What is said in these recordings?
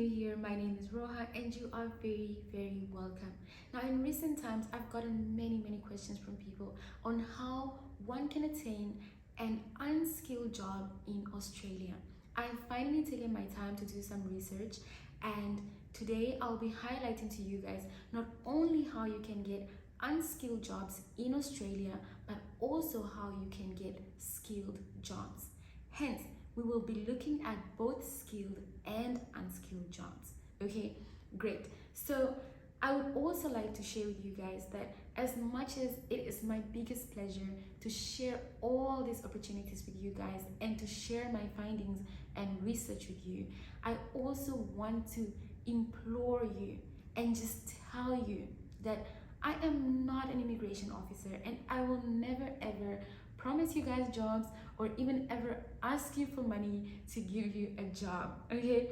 new here, my name is Rauha and you are very welcome. Now, in recent times, I've gotten many questions from people on how one can attain an unskilled job in Australia. I've finally taken my time to do some research, and today I'll be highlighting to you guys not only how you can get unskilled jobs in Australia, but also how you can get skilled jobs. Hence, we will be looking at both skilled and unskilled jobs. Okay, great. So I would also like to share with you guys that as much as it is my biggest pleasure to share all these opportunities with you guys and to share my findings and research with you, I also want to implore you and just tell you that I am not an immigration officer and I will never ever promise you guys jobs or even ever ask you for money to give you a job. Okay,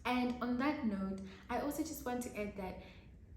and on that note, I also just want to add that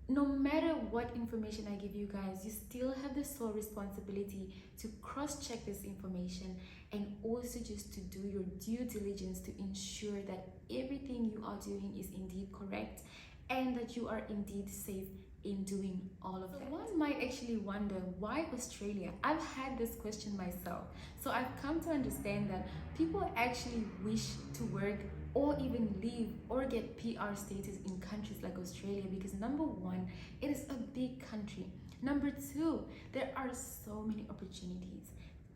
no matter what information I give you guys, you still have the sole responsibility to cross-check this information and also just to do your due diligence to ensure that everything you are doing is indeed correct and that you are indeed safe in doing all of that. One might actually wonder, why Australia? I've had this question myself. So I've come to understand that people actually wish to work or even live or get PR status in countries like Australia because number one, it is a big country. Number two, there are so many opportunities.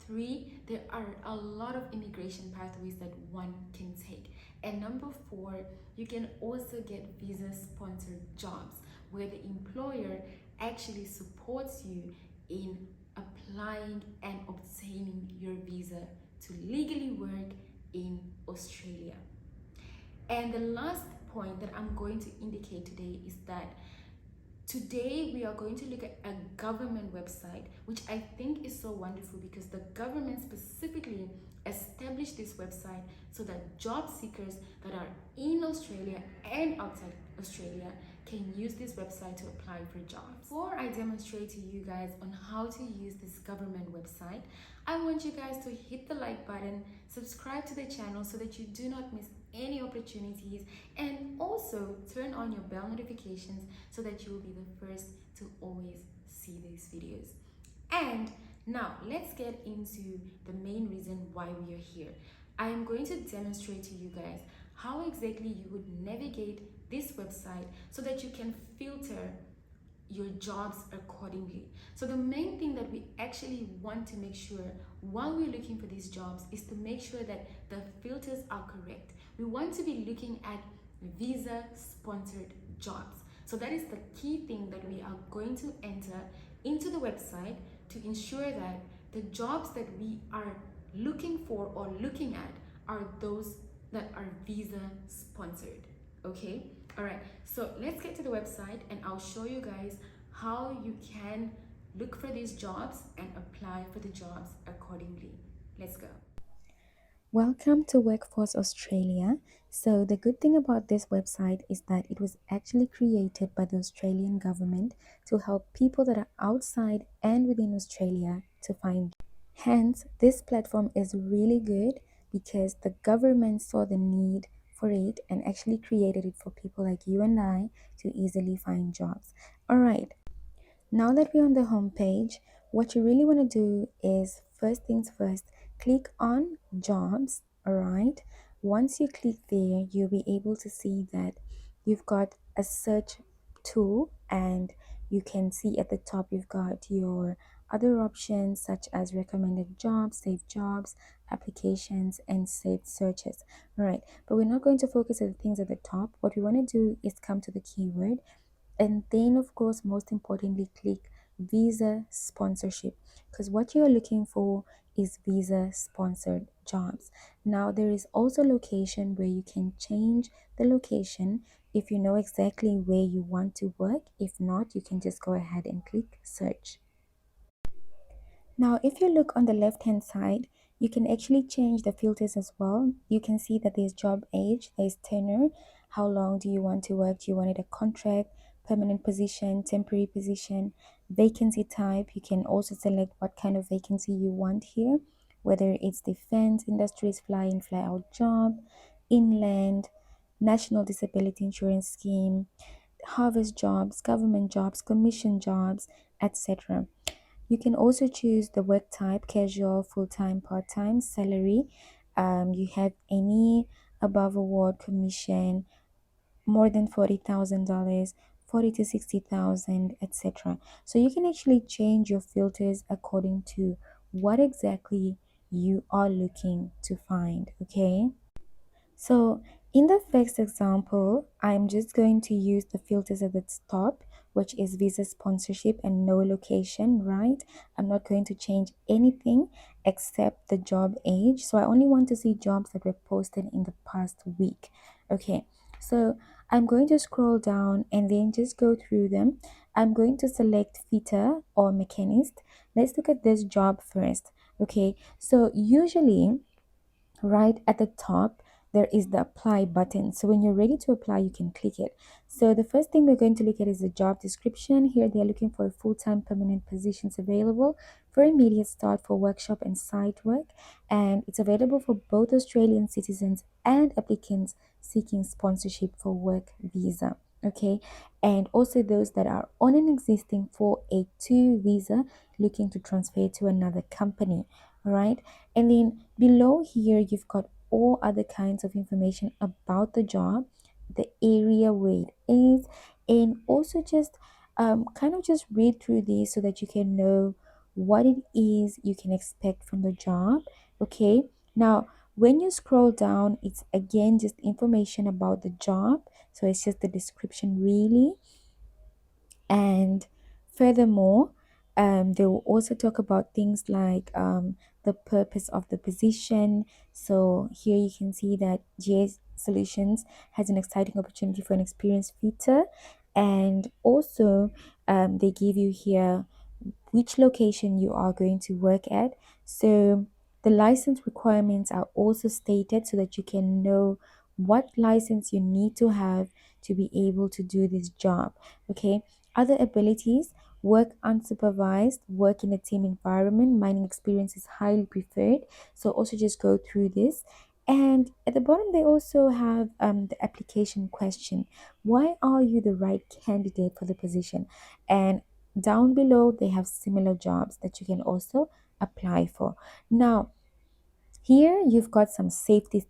Three, there are a lot of immigration pathways that one can take. And number four, you can also get visa sponsored jobs where the employer actually supports you in applying and obtaining your visa to legally work in Australia. And the last point that I'm going to indicate today is that today we are going to look at a government website, which I think is so wonderful because the government specifically established this website so that job seekers that are in Australia and outside Australia can use this website to apply for jobs. Before I demonstrate to you guys on how to use this government website, I want you guys to hit the like button, subscribe to the channel so that you do not miss any opportunities, and also turn on your bell notifications so that you will be the first to always see these videos. And now let's get into the main reason why we are here. I am going to demonstrate to you guys how exactly you would navigate this website so that you can filter your jobs accordingly. So the main thing that we actually want to make sure while we're looking for these jobs is to make sure that the filters are correct. We want to be looking at visa sponsored jobs. So that is the key thing that we are going to enter into the website to ensure that the jobs that we are looking for or looking at are those that are visa sponsored. Okay, all right, so let's get to the website and I'll show you guys how you can look for these jobs and apply for the jobs accordingly. Let's go. Welcome to Workforce Australia. So, the good thing about this website is that it was actually created by the Australian government to help people that are outside and within Australia to find. Hence, this platform is really good because the government saw the need for it and actually created it for people like you and I to easily find jobs. All right, now that we're on the home page, what you really want to do is first things first, click on jobs. All right. Once you click there, you'll be able to see that you've got a search tool, and you can see at the top you've got your other options such as recommended jobs, saved jobs, applications, and saved searches. All right. But we're not going to focus on the things at the top. What we want to do is come to the keyword, and then of course most importantly click visa sponsorship, because what you're looking for is visa sponsored jobs. Now there is also location where you can change the location if you know exactly where you want to work. If not, you can just go ahead and click search. Now, if you look on the left hand side, you can actually change the filters as well. You can see that there's job age, there's tenure, how long do you want to work? Do you want it a contract, permanent position, temporary position, vacancy type? You can also select what kind of vacancy you want here, whether it's defense, industries, fly in, fly out job, inland, National Disability Insurance Scheme, harvest jobs, government jobs, commission jobs, etc. You can also choose the work type: casual, full time, part time, salary. You have any above award, commission, more than $40,000, 40 to 60,000, etc. So you can actually change your filters according to what exactly you are looking to find. Okay. So in the first example, I'm just going to use the filters at the top, which is visa sponsorship and no location, right? I'm not going to change anything except the job age. So I only want to see jobs that were posted in the past week. Okay, so I'm going to scroll down and then just go through them. I'm going to select fitter or mechanist. Let's look at this job first. Okay, so usually right at the top there is the apply button, so when you're ready to apply you can click it. So the first thing we're going to look at is the job description. Here they're looking for full-time permanent positions available for immediate start for workshop and site work, and it's available for both Australian citizens and applicants seeking sponsorship for work visa. Okay, and also those that are on an existing 482 visa looking to transfer to another company. All right, and then below here, you've got all other kinds of information about the job, the area where it is, and also just kind of just read through these so that you can know what it is you can expect from the job. Okay, now when you scroll down, it's again just information about the job, so it's just the description really. And furthermore, they will also talk about things like the purpose of the position. So here you can see that GS Solutions has an exciting opportunity for an experienced fitter. And also, they give you here which location you are going to work at. So the license requirements are also stated so that you can know what license you need to have to be able to do this job. Okay. Other abilities: work unsupervised, work in a team environment, mining experience is highly preferred. So also just go through this. And at the bottom, they also have the application question: why are you the right candidate for the position? And down below, they have similar jobs that you can also apply for. Now, here you've got some safety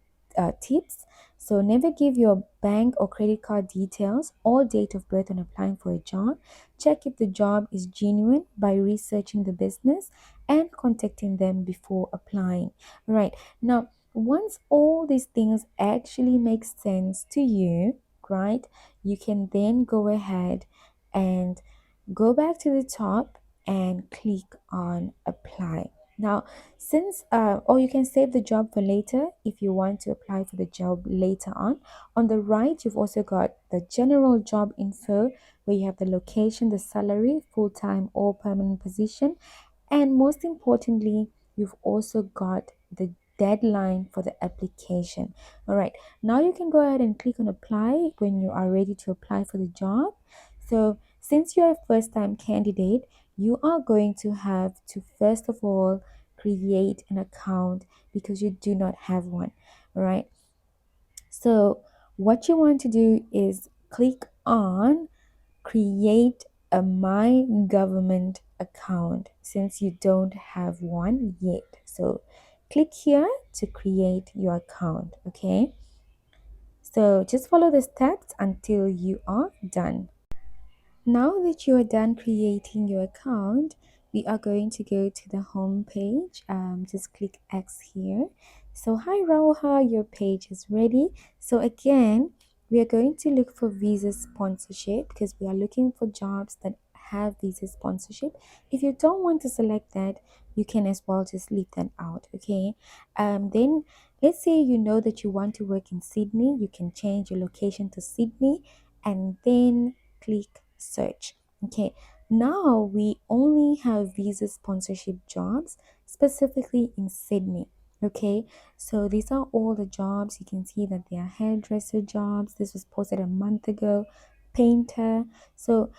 tips. So never give your bank or credit card details or date of birth when applying for a job. Check if the job is genuine by researching the business and contacting them before applying. Right. Now, once all these things actually make sense to you, right, you can then go ahead and go back to the top and click on apply. Now, since or you can save the job for later if you want to apply for the job later on. On the right, you've also got the general job info where you have the location, the salary, full-time or permanent position, and most importantly, you've also got the deadline for the application. All right, now you can go ahead and click on apply when you are ready to apply for the job. So since you're a first time candidate, you are going to have to first of all create an account because you do not have one. All right, so what you want to do is click on create a my government account since you don't have one yet. So click here to create your account. Okay, so just follow the steps until you are done. Now that you are done creating your account, we are going to go to the home page. Just click X here. So hi Rauha, your page is ready. So again, we are going to look for visa sponsorship because we are looking for jobs that have visa sponsorship. If you don't want to select that, you can as well just leave that out. Okay. Then let's say you know that you want to work in Sydney, you can change your location to Sydney and then click search. Okay, now we only have visa sponsorship jobs specifically in Sydney. Okay, so these are all the jobs. You can see that they are hairdresser jobs. This was posted a month ago. Painter. So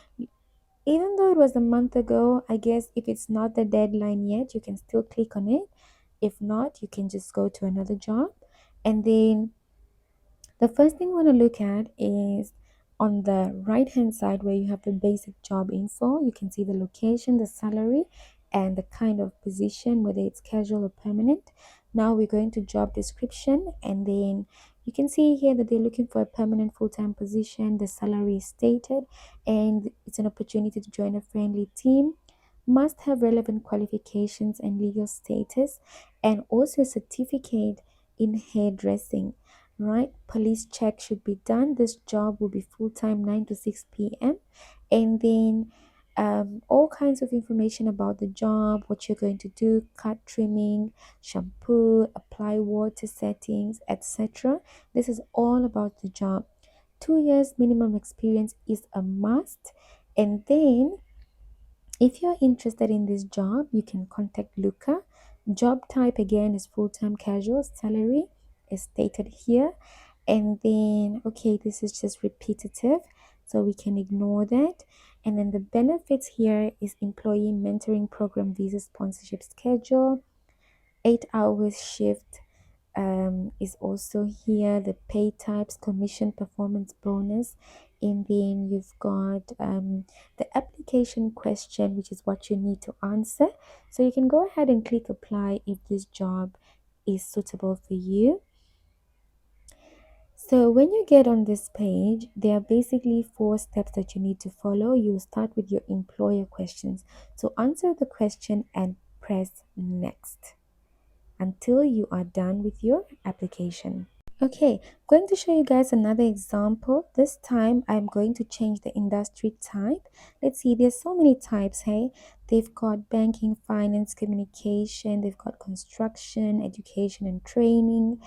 even though it was a month ago, I guess if it's not the deadline yet, you can still click on it. If not, you can just go to another job. And then The first thing we want to look at is on the right hand side where you have the basic job info. You can see the location, the salary, and the kind of position, whether it's casual or permanent. Now we're going to job description, and then you can see here that they're looking for a permanent full-time position. The salary is stated, and it's an opportunity to join a friendly team. Must have relevant qualifications and legal status, and also a certificate in hairdressing. Right, police check should be done. This job will be full-time 9 to 6 p.m. And then all kinds of information about the job, what you're going to do, cut, trimming, shampoo, apply water settings, etc. This is all about the job. 2 years minimum experience is a must. And then if you're interested in this job, you can contact Luca. Job type again is full-time casual. Salary is stated here. And then, okay, this is just repetitive, so we can ignore that. And then the benefits here is employee mentoring program, visa sponsorship schedule, 8 hours shift is also here. The pay types, commission, performance bonus, and then you've got the application question, which is what you need to answer. So you can go ahead and click apply if this job is suitable for you. So when you get on this page, there are basically 4 steps that you need to follow. You start with your employer questions. So answer the question and press next until you are done with your application. Okay, going to show you guys another example. This time I'm going to change the industry type. Let's see, there's so many types. Hey, they've got banking, finance, communication, they've got construction, education and training,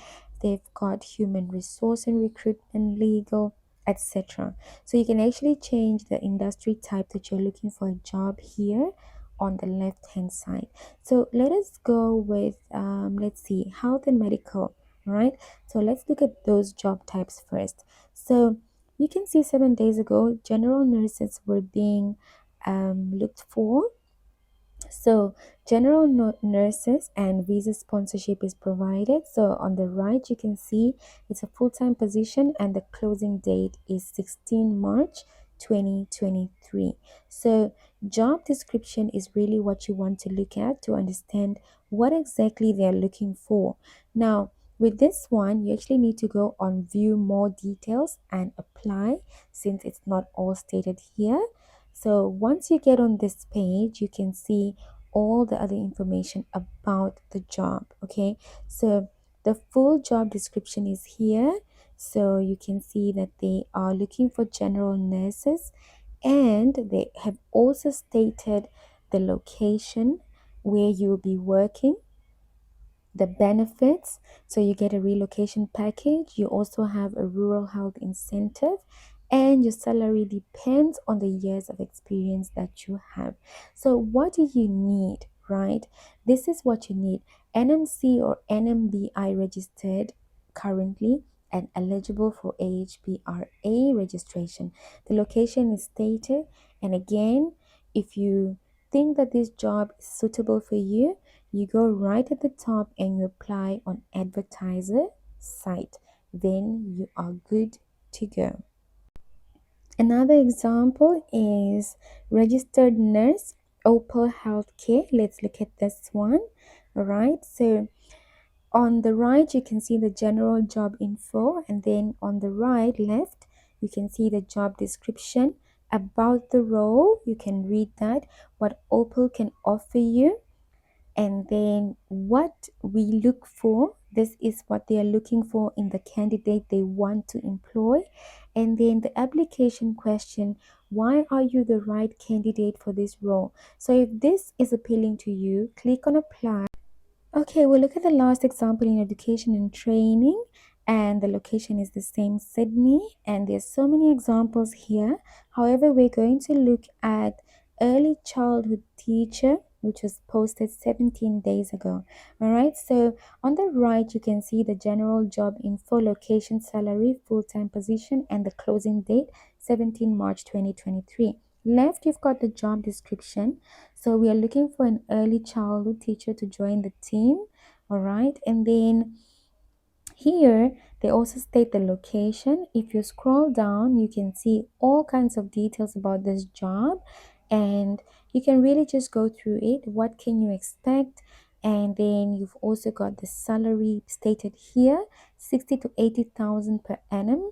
they've got human resource and recruitment, legal, etc. So you can actually change the industry type that you're looking for a job here on the left hand side. So let us go with let's see, health and medical. Right, so let's look at those job types first. So you can see 7 days ago general nurses were being looked for. So general nurses and visa sponsorship is provided. So on the right you can see it's a full-time position and the closing date is 16 March 2023. So job description is really what you want to look at to understand what exactly they're looking for. Now with this one, you actually need to go on view more details and apply, since it's not all stated here. So once you get on this page, you can see all the other information about the job. Okay, so the full job description is here. So you can see that they are looking for general nurses, and they have also stated the location where you will be working, the benefits. So you get a relocation package, you also have a rural health incentive, and your salary depends on the years of experience that you have. So what do you need, right? This is what you need: NMC or NMBI registered currently and eligible for AHPRA registration. The location is stated, and again, if you think that this job is suitable for you, you go right at the top and you apply on advertiser site. Then you are good to go. Another example is registered nurse, Opal Healthcare. Let's look at this one. All right, so on the right you can see the general job info, and then on the right left you can see the job description about the role. You can read that, what Opal can offer you, and then what we look for. This is what they are looking for in the candidate they want to employ. And then the application question: why are you the right candidate for this role? So if this is appealing to you, click on apply. Okay, we'll look at the last example in education and training, and the location is the same, Sydney, and there's so many examples here. However, we're going to look at early childhood teacher, which was posted 17 days ago. All right, so on the right you can see the general job info, location, salary, full-time position, and the closing date 17 March 2023. Left, you've got the job description. So we are looking for an early childhood teacher to join the team. All right, and then here They also state the location. If you scroll down, you can see all kinds of details about this job, and you can really just go through it. What can you expect? And then you've also got the salary stated here, 60 to 80,000 per annum.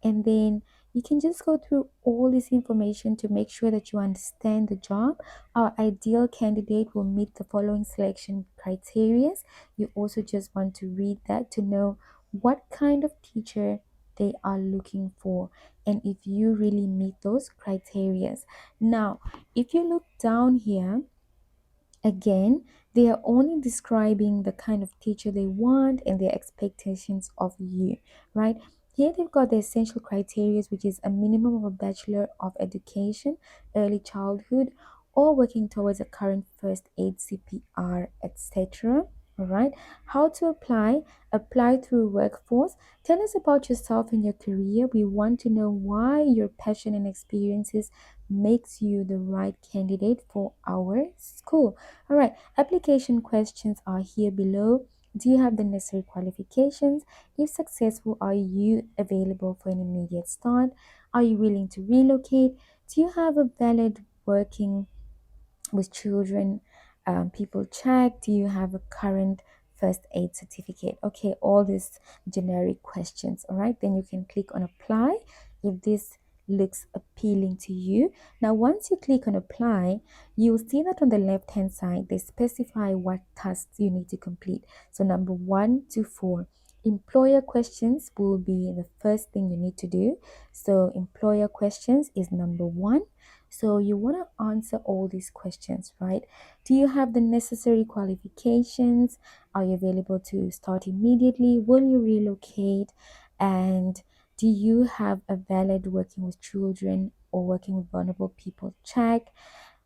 And then you can just go through all this information to make sure that you understand the job. Our ideal candidate will meet the following selection criteria. You also just want to read that to know what kind of teacher they are looking for and if you really meet those criteria. Now, if you look down here, again, they are only describing the kind of teacher they want and their expectations of you, right? Here they've got the essential criteria, which is a minimum of a Bachelor of Education, early childhood, or working towards a current first aid, CPR, etc. All right. How to apply? Apply through Workforce. Tell us about yourself and your career. We want to know why your passion and experiences makes you the right candidate for our school. All right, application questions are here below. Do you have the necessary qualifications? If successful, are you available for an immediate start? Are you willing to relocate? Do you have a valid working with children, people check? Do you have a current first aid certificate? Okay, all these generic questions. All right, then you can click on apply if this looks appealing to you. Now, once you click on apply, you'll see that on the left hand side they specify what tasks you need to complete. So, number 1 to 4. Employer questions will be the first thing you need to do. So, employer questions is number 1. So you want to answer all these questions, right? Do you have the necessary qualifications? Are you available to start immediately? Will you relocate? And do you have a valid working with children or working with vulnerable people check?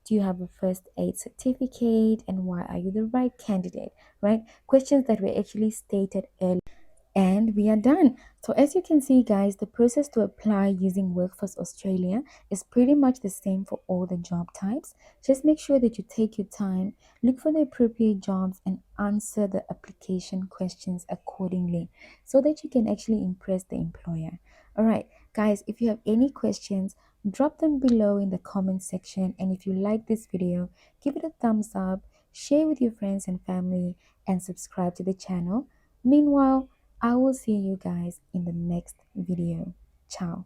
Do you have a first aid certificate? And why are you the right candidate, right? Questions that were actually stated earlier. And we are done. So as you can see, guys, the process to apply using Workforce Australia is pretty much the same for all the job types. Just make sure that you take your time, look for the appropriate jobs, and answer the application questions accordingly so that you can actually impress the employer. All right, guys, if you have any questions, drop them below in the comment section. And if you like this video, give it a thumbs up, share with your friends and family, and subscribe to the channel. Meanwhile, I will see you guys in the next video. Ciao.